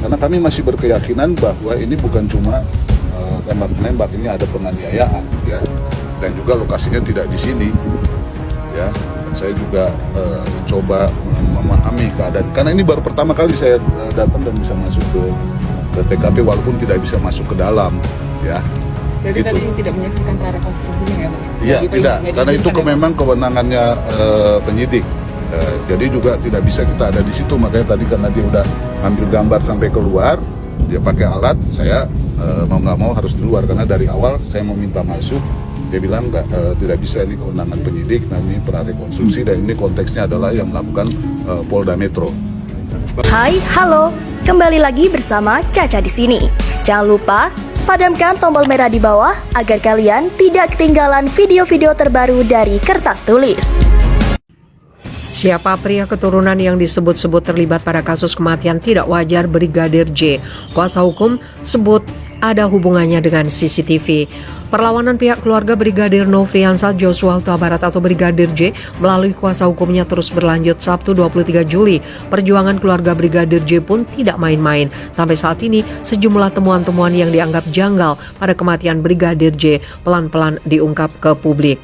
Karena kami masih berkeyakinan bahwa ini bukan cuma tembak-menembak, ini ada penganiayaan, ya. Dan juga lokasinya tidak di sini, ya. Saya juga mencoba memahami keadaan, karena ini baru pertama kali saya datang dan bisa masuk ke TKP walaupun tidak bisa masuk ke dalam, ya. Jadi Gitu. tadi tidak menyaksikan prarekonstruksinya ya, Bang? Iya, tidak, karena itu memang kewenangannya penyidik. Jadi juga tidak bisa kita ada di situ, makanya tadi karena dia udah ambil gambar sampai keluar, dia pakai alat, saya mau nggak mau harus di luar, karena dari awal saya mau minta masuk, dia bilang tidak bisa, ini kewenangan penyidik, nah ini prarekonstruksi dan ini konteksnya adalah yang melakukan Polda Metro. Hai, halo, kembali lagi bersama Caca di sini. Jangan lupa padamkan tombol merah di bawah agar kalian tidak ketinggalan video-video terbaru dari Kertas Tulis. Siapa pria keturunan yang disebut-sebut terlibat pada kasus kematian tidak wajar Brigadir J? Kuasa hukum sebut ada hubungannya dengan CCTV. Perlawanan pihak keluarga Brigadir Nofriansah Joshua Huta Barat atau Brigadir J melalui kuasa hukumnya terus berlanjut. Sabtu 23 Juli, perjuangan keluarga Brigadir J pun tidak main-main. Sampai saat ini, sejumlah temuan-temuan yang dianggap janggal pada kematian Brigadir J pelan-pelan diungkap ke publik.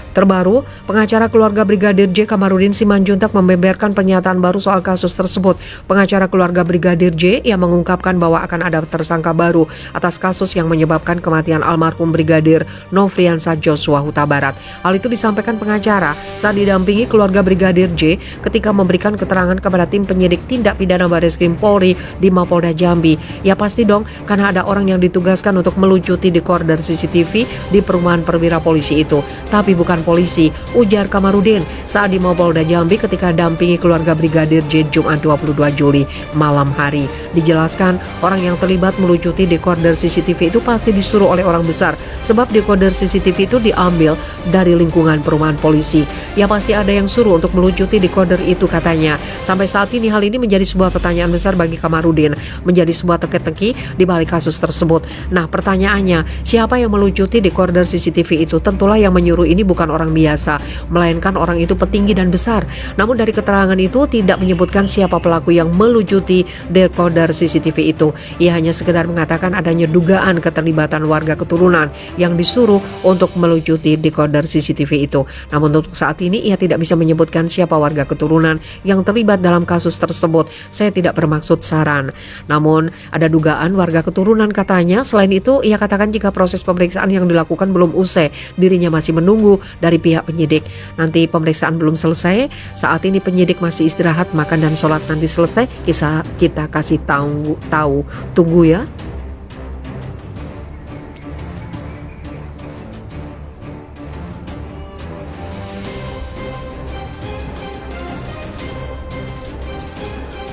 Terbaru, pengacara keluarga Brigadir J Kamarudin Simanjuntak membeberkan pernyataan baru soal kasus tersebut. Pengacara keluarga Brigadir J yang mengungkapkan bahwa akan ada tersangka baru atas kasus yang menyebabkan kematian almarhum Brigadir Nofriansah Joshua Huta Barat. Hal itu disampaikan pengacara saat didampingi keluarga Brigadir J ketika memberikan keterangan kepada tim penyidik tindak pidana Barreskrim Polri di Mapolda Jambi. Ya pasti dong, karena ada orang yang ditugaskan untuk melucuti dekoder CCTV di perumahan perwira polisi itu. Tapi bukan polisi, ujar Kamarudin saat di Mapolda Jambi ketika dampingi keluarga Brigadir J Jumat 22 Juli malam hari. Dijelaskan, orang yang terlibat melucuti dekoder CCTV itu pasti disuruh oleh orang besar, sebab dekoder CCTV itu diambil dari lingkungan perumahan polisi. Ya pasti ada yang suruh untuk melucuti dekoder itu, katanya. Sampai saat ini hal ini menjadi sebuah pertanyaan besar bagi Kamarudin, menjadi sebuah teka-teki di balik kasus tersebut. Nah, pertanyaannya, siapa yang melucuti dekoder CCTV itu? Tentulah yang menyuruh ini bukan orang biasa, melainkan orang itu petinggi dan besar. Namun dari keterangan itu tidak menyebutkan siapa pelaku yang melucuti dekoder CCTV itu. Ia hanya sekedar mengatakan adanya dugaan keterlibatan warga keturunan yang disuruh untuk melucuti dekoder CCTV itu. Namun untuk saat ini ia tidak bisa menyebutkan siapa warga keturunan yang terlibat dalam kasus tersebut. Saya tidak bermaksud saran. Namun ada dugaan warga keturunan, katanya. Selain itu ia katakan jika proses pemeriksaan yang dilakukan belum usai, dirinya masih menunggu dari pihak penyidik. Nanti pemeriksaan belum selesai, saat ini penyidik masih istirahat, makan dan sholat. Nanti selesai kita kasih tahu. Tunggu ya.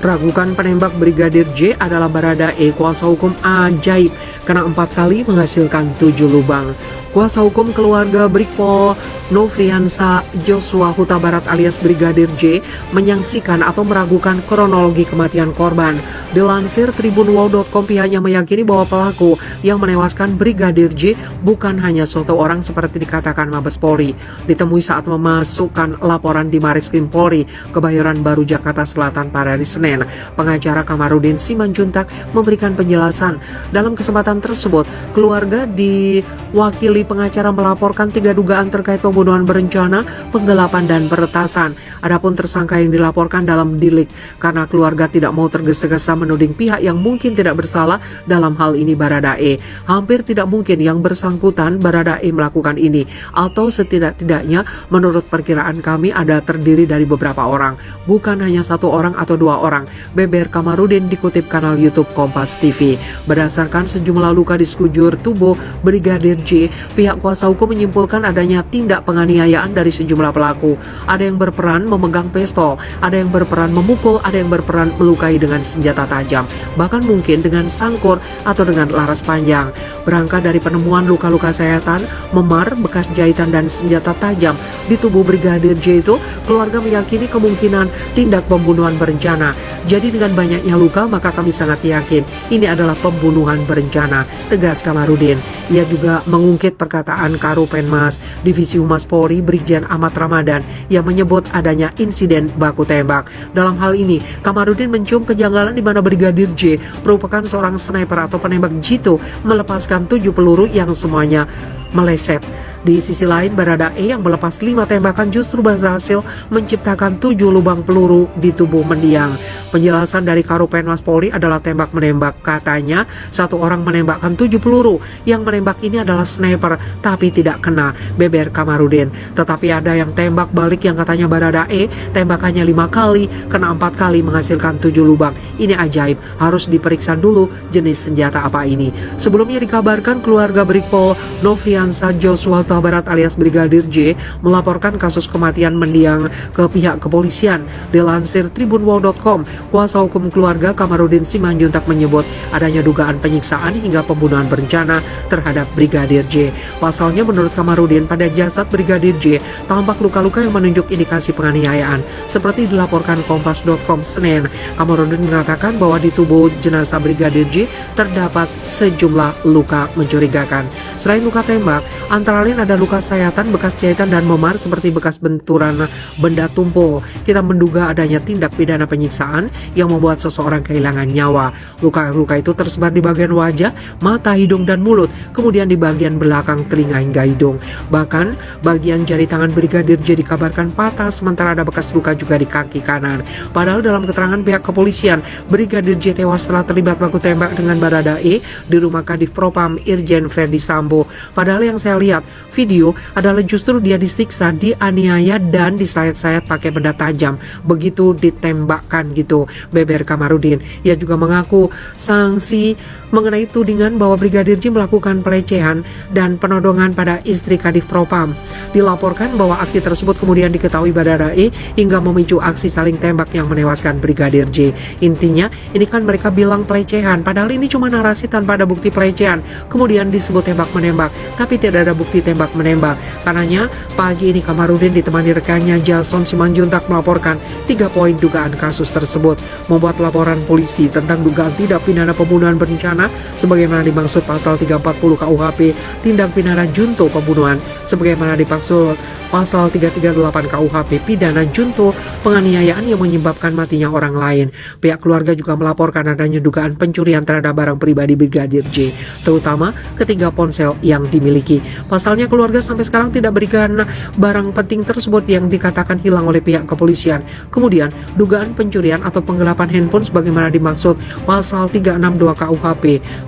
Ragukan penembak Brigadir J adalah Baradae. Kuasa hukum ajaib karena 4 kali menghasilkan 7 lubang. Kuasa hukum keluarga Brigpol Nofriansah Joshua Huta Barat alias Brigadir J menyaksikan atau meragukan kronologi kematian korban. Dilansir tribunwow.com, pihaknya meyakini bahwa pelaku yang menewaskan Brigadir J bukan hanya suatu orang seperti dikatakan Mabes Polri. Ditemui saat memasukkan laporan di Barreskrim Polri Kebayoran Baru, Jakarta Selatan pada hari Senin. Pengacara Kamarudin Simanjuntak memberikan penjelasan. Dalam kesempatan tersebut, keluarga diwakili pengacara melaporkan 3 dugaan terkait pembunuhan berencana, penggelapan dan peretasan. Adapun tersangka yang dilaporkan dalam delik karena keluarga tidak mau tergesa-gesa menuding pihak yang mungkin tidak bersalah dalam hal ini Baradae. Hampir tidak mungkin yang bersangkutan Baradae melakukan ini, atau setidak-tidaknya menurut perkiraan kami ada terdiri dari beberapa orang, bukan hanya 1 orang atau 2 orang, beber Kamarudin dikutip kanal YouTube Kompas TV. Berdasarkan sejumlah luka di sekujur tubuh Brigadir J, pihak kuasa hukum menyimpulkan adanya tindak penganiayaan dari sejumlah pelaku. Ada yang berperan memegang pistol, ada yang berperan memukul, ada yang berperan melukai dengan senjata tajam, bahkan mungkin dengan sangkur atau dengan laras panjang. Berangkat dari penemuan luka-luka sayatan, memar, bekas jahitan dan senjata tajam di tubuh Brigadir J itu, keluarga meyakini kemungkinan tindak pembunuhan berencana. Jadi dengan banyaknya luka maka kami sangat yakin ini adalah pembunuhan berencana, tegas Kamarudin. Ia juga mengungkit perkataan Karopenmas Divisi Humas Polri Brigjen Ahmad Ramadan yang menyebut adanya insiden baku tembak. Dalam hal ini, Kamarudin mencium kejanggalan di mana Brigadir J merupakan seorang sniper atau penembak jitu melepaskan 7 peluru yang semuanya meleset. Di sisi lain, Baradae yang melepas 5 tembakan justru berhasil menciptakan 7 lubang peluru di tubuh mendiang. Penjelasan dari Karopenmas Polri adalah tembak-menembak. Katanya, satu orang menembakkan 7 peluru. Yang menembak ini adalah sniper, tapi tidak kena, beber Kamarudin. Tetapi ada yang tembak balik yang katanya Baradae, tembakannya 5 kali, kena 4 kali menghasilkan 7 lubang. Ini ajaib, harus diperiksa dulu jenis senjata apa ini. Sebelumnya dikabarkan keluarga Brigpol Nofriansah Joshua Huta Barat alias Brigadir J melaporkan kasus kematian mendiang ke pihak kepolisian. Dilansir tribunwow.com, kuasa hukum keluarga Kamarudin Simanjuntak menyebut adanya dugaan penyiksaan hingga pembunuhan berencana terhadap Brigadir J. Pasalnya menurut Kamarudin, pada jasad Brigadir J tampak luka-luka yang menunjuk indikasi penganiayaan. Seperti dilaporkan Kompas.com Senin, Kamarudin mengatakan bahwa di tubuh jenazah Brigadir J terdapat sejumlah luka mencurigakan. Selain luka tembak, antara lain ada luka sayatan, bekas jahitan dan memar seperti bekas benturan benda tumpul. Kita menduga adanya tindak pidana penyiksaan yang membuat seseorang kehilangan nyawa. Luka-luka itu tersebar di bagian wajah, mata, hidung, dan mulut, kemudian di bagian belakang telinga hingga hidung. Bahkan bagian jari tangan Brigadir J dikabarkan patah, sementara ada bekas luka juga di kaki kanan. Padahal dalam keterangan pihak kepolisian, Brigadir J tewas setelah terlibat baku tembak dengan Baradae di rumah Kadif Propam Irjen Verdi Sambo. Padahal yang saya lihat video adalah justru dia disiksa, dianiaya dan disayat-sayat pakai benda tajam, begitu ditembakkan gitu, beber Kamarudin. Ia juga mengaku sanksi mengenai tudingan bahwa Brigadir J melakukan pelecehan dan penodongan pada istri Kadif Propam. Dilaporkan bahwa aksi tersebut kemudian diketahui Baradae hingga memicu aksi saling tembak yang menewaskan Brigadir J. Intinya, ini kan mereka bilang pelecehan, padahal ini cuma narasi tanpa ada bukti pelecehan. Kemudian disebut tembak-menembak, tapi tidak ada bukti tembak-menembak. Karenanya, pagi ini Kamarudin ditemani rekannya Jason Simanjuntak melaporkan 3 poin dugaan kasus tersebut. Membuat laporan polisi tentang dugaan tindak pidana pembunuhan berencana sebagaimana dimaksud pasal 340 KUHP, tindak pidana junto pembunuhan sebagaimana dimaksud pasal 338 KUHP, pidana junto penganiayaan yang menyebabkan matinya orang lain. Pihak keluarga juga melaporkan adanya dugaan pencurian terhadap barang pribadi Brigadir J, terutama ketiga ponsel yang dimiliki. Pasalnya keluarga sampai sekarang tidak berikan barang penting tersebut yang dikatakan hilang oleh pihak kepolisian. Kemudian dugaan pencurian atau penggelapan handphone sebagaimana dimaksud pasal 362 KUHP,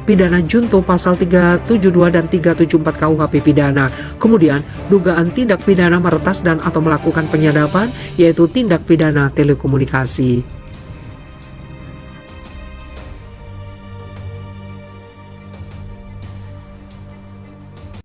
pidana junto pasal 372 dan 374 KUHP pidana. Kemudian dugaan tindak pidana meretas dan atau melakukan penyadapan, yaitu tindak pidana telekomunikasi.